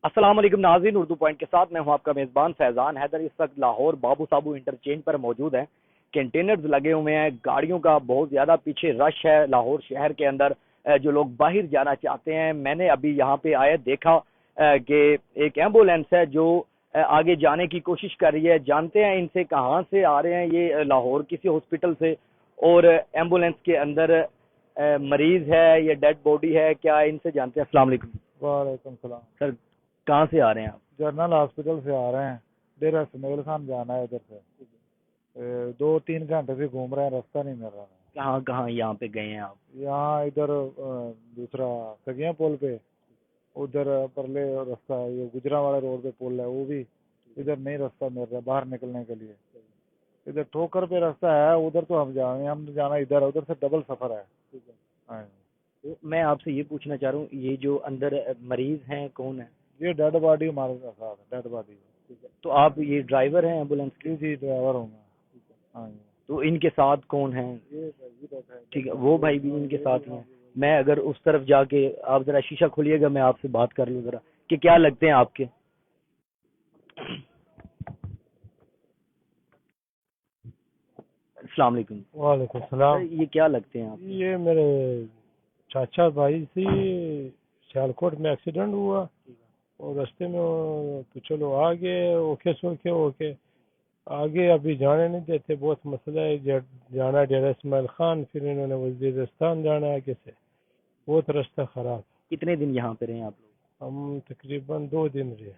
السلام علیکم ناظرین، اردو پوائنٹ کے ساتھ میں ہوں آپ کا میزبان فیضان حیدر۔ اس وقت لاہور بابو صابو انٹرچینج پر موجود ہیں۔ کنٹینرز لگے ہوئے ہیں، گاڑیوں کا بہت زیادہ پیچھے رش ہے لاہور شہر کے اندر۔ جو لوگ باہر جانا چاہتے ہیں، میں نے ابھی یہاں پہ آئے دیکھا کہ ایک ایمبولینس ہے جو آگے جانے کی کوشش کر رہی ہے۔ جانتے ہیں ان سے کہاں سے آ رہے ہیں، یہ لاہور کسی ہاسپٹل سے، اور ایمبولینس کے اندر مریض ہے یا ڈیڈ باڈی ہے کیا، ان سے جانتے ہیں۔ السلام علیکم۔ وعلیکم السلام سر کہاں سے آ رہے ہیں آپ؟ جنرل ہاسپٹل سے آ رہے ہیں، ڈیرہ سمیل خان جانا ہے ادھر سے۔ 2-3 گھنٹے سے گھوم رہے ہیں، راستہ نہیں مل رہا۔ کہاں کہاں یہاں پہ گئے ہیں آپ؟ یہاں ادھر دوسرا سگیاں پول پہ، ادھر پرلے راستہ یہ گجرا والے روڈ پہ پول ہے، وہ بھی ادھر نہیں راستہ مل رہا باہر نکلنے کے لیے۔ ادھر ٹھوکر پہ راستہ ہے، ادھر تو ہم جانے، ہم جانا ادھر، ادھر سے ڈبل سفر ہے۔ میں آپ سے یہ پوچھنا چاہ رہا ہوں، یہ جو اندر مریض ہیں کون ہیں؟ یہ ڈیڈ باڈی ہمارے ساتھ ہے، ڈیڈ باڈی۔ تو آپ یہ ڈرائیور ہیں ایمبولینس کے؟ جی ڈرائیور ہوں میں۔ ہاں جی۔ تو ان کے ساتھ کون ہیں؟ ٹھیک ہے، وہ بھائی بھی ان کے ساتھ ہیں۔ میں اگر اس طرف جا کے، آپ ذرا شیشہ کھولیے گا، میں آپ سے بات کر لوں ذرا کہ کیا لگتے ہیں آپ کے۔ السلام علیکم۔ وعلیکم السلام۔ یہ کیا لگتے ہیں آپ؟ یہ میرے چاچا بھائی تھی، سیالکوٹ میں ایکسیڈنٹ ہوا اور راستے میں تو چلو آگے اوکے سوکے اوکے، آگے ابھی جانے نہیں دیتے، بہت مسئلہ ہے۔ جانا ڈیرہ اسماعیل خان، پھر انہوں نے وزیرستان جانا ہے، آگے سے بہت راستہ خراب۔ کتنے دن یہاں پہ رہے ہیں آپ لوگ؟ ہم تقریباً 2 دن رہے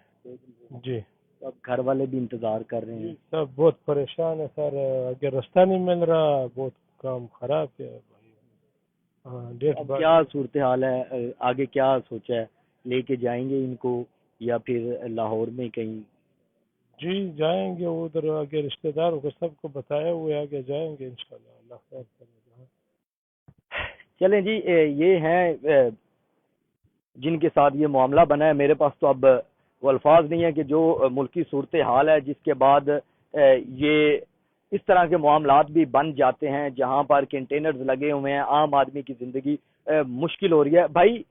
جی۔ اب گھر والے بھی انتظار کر رہے ہیں؟ سب بہت پریشان ہے سر، آگے راستہ نہیں مل رہا، بہت کام خراب ہے۔ کیا صورتحال ہے آگے، کیا سوچا ہے، لے کے جائیں گے ان کو یا پھر لاہور میں کہیں؟ جی جائیں گے ادھر، آگے رشتہ داروں کو سب کو بتایا ہوئے، آگے جائیں گے انشاءاللہ، اللہ خیر کرے گا۔ چلیں جی، یہ ہیں جن کے ساتھ یہ معاملہ بنا ہے۔ میرے پاس تو اب وہ الفاظ نہیں ہے کہ جو ملکی صورتحال ہے جس کے بعد یہ اس طرح کے معاملات بھی بن جاتے ہیں جہاں پر کنٹینرز لگے ہوئے ہیں، عام آدمی کی زندگی مشکل ہو رہی ہے۔ بھائی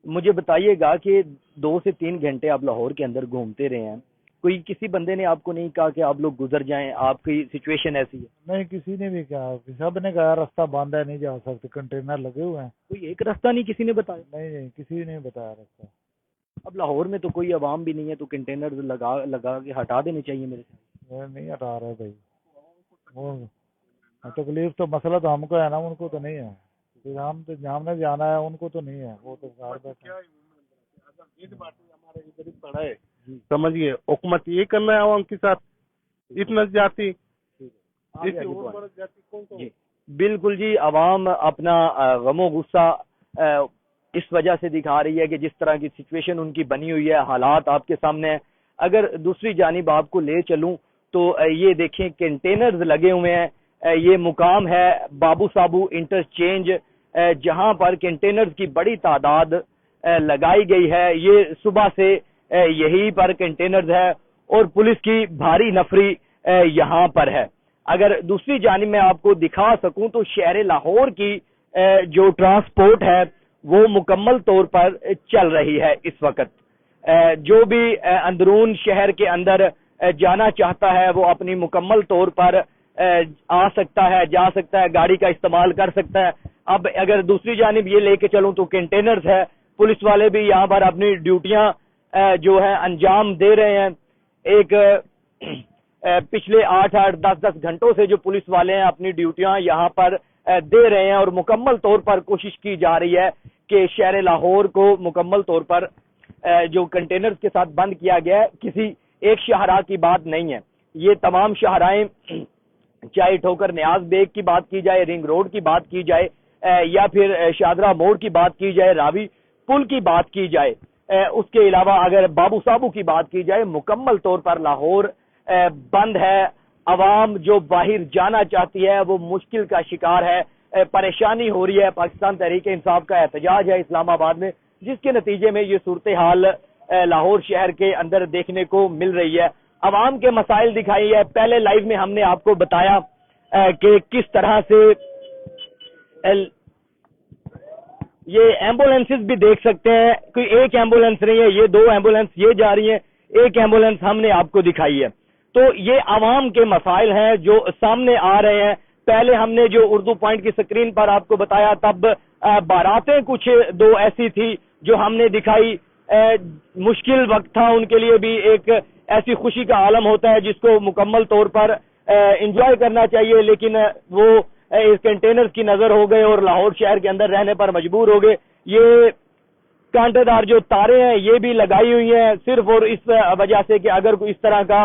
مجھے بتائیے گا کہ 2 سے 3 گھنٹے آپ لاہور کے اندر گھومتے رہے ہیں، کوئی کسی بندے نے آپ کو نہیں کہا کہ آپ لوگ گزر جائیں، آپ کی سچویشن ایسی ہے؟ نہیں، کسی نے بھی کہا، سب نے کہا راستہ بند ہے، نہیں جا سکتے، کنٹینر لگے ہوئے ہیں۔ کوئی ایک راستہ نہیں کسی نے بتایا؟ نہیں، کسی نے بتایا راستہ۔ اب لاہور میں تو کوئی عوام بھی نہیں ہے، تو کنٹینرز لگا کے ہٹا دینے چاہیے میرے سے۔ نہیں ہٹا رہے بھائی، وہ تکلیف تو مسئلہ تو ہم کو ہے نا، ان کو تو نہیں ہے۔ ہم نے جانا ہے، ان کو تو نہیں ہے، وہ تو گھر بیٹھے۔ ہمارے ادھر ہی پڑا ہے، سمجھیے حکومت یہ کرنا ہے عوام کے ساتھ، اتنا جاتی بالکل جی۔ عوام اپنا غم و غصہ اس وجہ سے دکھا رہی ہے کہ جس طرح کی سچویشن ان کی بنی ہوئی ہے، حالات آپ کے سامنے ہیں۔ اگر دوسری جانب آپ کو لے چلوں تو یہ دیکھیں کنٹینرز لگے ہوئے ہیں، یہ مقام ہے بابو صابو انٹرچینج جہاں پر کنٹینرز کی بڑی تعداد لگائی گئی ہے۔ یہ صبح سے یہی پر کنٹینرز ہے اور پولیس کی بھاری نفری یہاں پر ہے۔ اگر دوسری جانب میں آپ کو دکھا سکوں تو شہر لاہور کی جو ٹرانسپورٹ ہے وہ مکمل طور پر چل رہی ہے اس وقت۔ جو بھی اندرون شہر کے اندر جانا چاہتا ہے وہ اپنی مکمل طور پر آ سکتا ہے، جا سکتا ہے، گاڑی کا استعمال کر سکتا ہے۔ اب اگر دوسری جانب یہ لے کے چلوں تو کنٹینرز ہے، پولیس والے بھی یہاں پر اپنی ڈیوٹیاں جو ہے انجام دے رہے ہیں۔ ایک پچھلے 8-10 گھنٹوں سے جو پولیس والے ہیں اپنی ڈیوٹیاں یہاں پر دے رہے ہیں اور مکمل طور پر کوشش کی جا رہی ہے کہ شہر لاہور کو مکمل طور پر جو کنٹینرز کے ساتھ بند کیا گیا ہے، کسی ایک شاہراہ کی بات نہیں ہے، یہ تمام شاہراہیں، چاہے ٹھوکر نیاز بیگ کی بات کی جائے، رنگ روڈ کی بات کی جائے، یا پھر شادرہ موڑ کی بات کی جائے، راوی پل کی بات کی جائے، اس کے علاوہ اگر بابو صابو کی بات کی جائے، مکمل طور پر لاہور بند ہے۔ عوام جو باہر جانا چاہتی ہے وہ مشکل کا شکار ہے، پریشانی ہو رہی ہے۔ پاکستان تحریک انصاف کا احتجاج ہے اسلام آباد میں، جس کے نتیجے میں یہ صورتحال لاہور شہر کے اندر دیکھنے کو مل رہی ہے۔ عوام کے مسائل دکھائی ہے۔ پہلے لائیو میں ہم نے آپ کو بتایا کہ کس طرح سے یہ ایمبولینسز بھی دیکھ سکتے ہیں، کوئی ایک ایمبولینس نہیں ہے، یہ 2 ایمبولینس یہ جا رہی ہیں، ایک ایمبولینس ہم نے آپ کو دکھائی ہے. تو یہ عوام کے مسائل ہیں جو سامنے آ رہے ہیں. پہلے ہم نے جو اردو پوائنٹ کی سکرین پر آپ کو بتایا، تب باراتیں کچھ 2 ایسی تھی جو ہم نے دکھائی. مشکل وقت تھا ان کے لیے بھی، ایک ایسی خوشی کا عالم ہوتا ہے جس کو مکمل طور پر انجوائے کرنا چاہیے، لیکن وہ اس کنٹینر کی نظر ہو گئے اور لاہور شہر کے اندر رہنے پر مجبور ہو گئے. یہ کانٹے دار جو تاریں ہیں یہ بھی لگائی ہوئی ہیں صرف اور اس وجہ سے کہ اگر کوئی اس طرح کا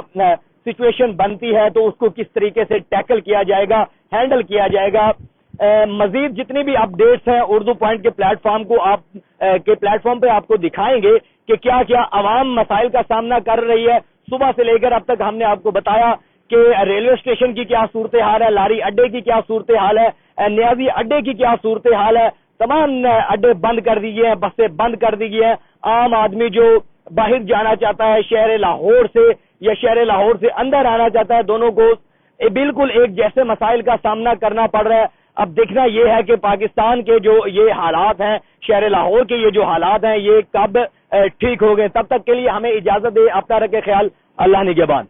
سچویشن بنتی ہے تو اس کو کس طریقے سے ٹیکل کیا جائے گا، ہینڈل کیا جائے گا. مزید جتنی بھی اپ ڈیٹس ہیں اردو پوائنٹ کے پلیٹ فارم پہ آپ کو دکھائیں گے کہ کیا کیا عوام مسائل کا سامنا کر رہی ہے. صبح سے لے کر اب تک ہم نے آپ کو بتایا کہ ریلوے اسٹیشن کی کیا صورتحال ہے، لاری اڈے کی کیا صورتحال ہے، نیازی اڈے کی کیا صورتحال ہے. تمام اڈے بند کر دیے ہیں، بسیں بند کر دی گئی ہیں. عام آدمی جو باہر جانا چاہتا ہے شہر لاہور سے یا شہر لاہور سے اندر آنا چاہتا ہے، دونوں کو بالکل ایک جیسے مسائل کا سامنا کرنا پڑ رہا ہے. اب دیکھنا یہ ہے کہ پاکستان کے جو یہ حالات ہیں، شہر لاہور کے یہ جو حالات ہیں، یہ کب ٹھیک ہو گئے. تب تک کے لیے ہمیں اجازت دے. اپنا رکھے خیال. اللہ نگہبان.